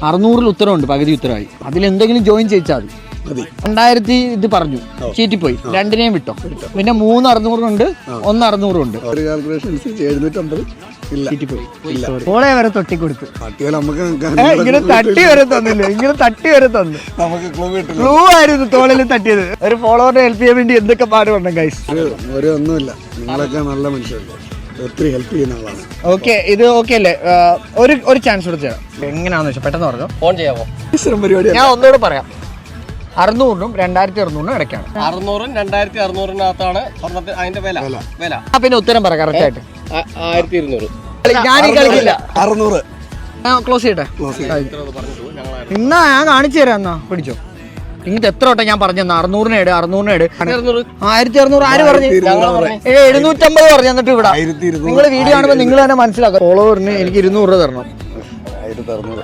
600 ഉത്തരവുണ്ട്, പകുതി ഉത്തരവായി. അതിലെന്തെങ്കിലും ജോയിൻ ചെയ്യിച്ചാൽ മതി. 2000 ഇത് പറഞ്ഞു, ചീറ്റിപ്പോയി. രണ്ടിനെയും വിട്ടോ. പിന്നെ 3 600 ഉണ്ട്, 1 600 ഉണ്ട്. ഓളെ വരെ തൊട്ടിക്കൊടുത്തു. ഇങ്ങനെ തട്ടി വരെ തന്നില്ല, ഇങ്ങനെ തട്ടി വരെ തന്നു. ക്ലൂ ആയിരുന്നു തോളിൽ തട്ടിയത്. ഒരു ഫോളോവറിനെ ഹെൽപ്പ് ചെയ്യാൻ വേണ്ടി എന്തൊക്കെ പാടുപെടണം ഗൈസ്. ഒന്നുമില്ല, നിങ്ങളൊക്കെ നല്ല മനുഷ്യരല്ലേ, ഒത്തിരി ഹെൽപ്പ് ചെയ്യുന്ന ആളാണ്. ഓക്കെ, ഇത് ഓക്കെ അല്ലേ? ഒരു ചാൻസ് കൊടുത്തു എങ്ങനെയാന്ന് വെച്ചാൽ പെട്ടെന്ന് പറഞ്ഞു. ഫോൺ ചെയ്യാമോ? ഞാൻ ഒന്നുകൂടെ പറയാം. 600-നും 2600-നും ഇടയ്ക്കാണ്. 600-ഉം 2600-നകത്താണ് അതിന്റെ വില. പിന്നെ ഉത്തരം പറ കറക്റ്റ് ആയിട്ട്. 1200. ഞാൻ ഈ കളിക്കില്ല. 600 ക്ലോസ് ചെയ്യട്ടെ. എന്നാ ഞാൻ കാണിച്ചു തരാം. എന്നാ പിടിച്ചോ. ഇങ്ങനത്തെ എത്ര വട്ടം ഞാൻ പറഞ്ഞു. 600-ന് ഇട്, 600-ന് ഇട്. 1600 ആര് പറഞ്ഞു? 750 പറഞ്ഞു. എന്നിട്ട് ഇവിടെ നിങ്ങൾ വീഡിയോ കാണുമ്പോൾ നിങ്ങൾ തന്നെ മനസ്സിലാക്കാം. ഫോളോവറിന് എനിക്ക് 200 രൂപ തരണം. 1600.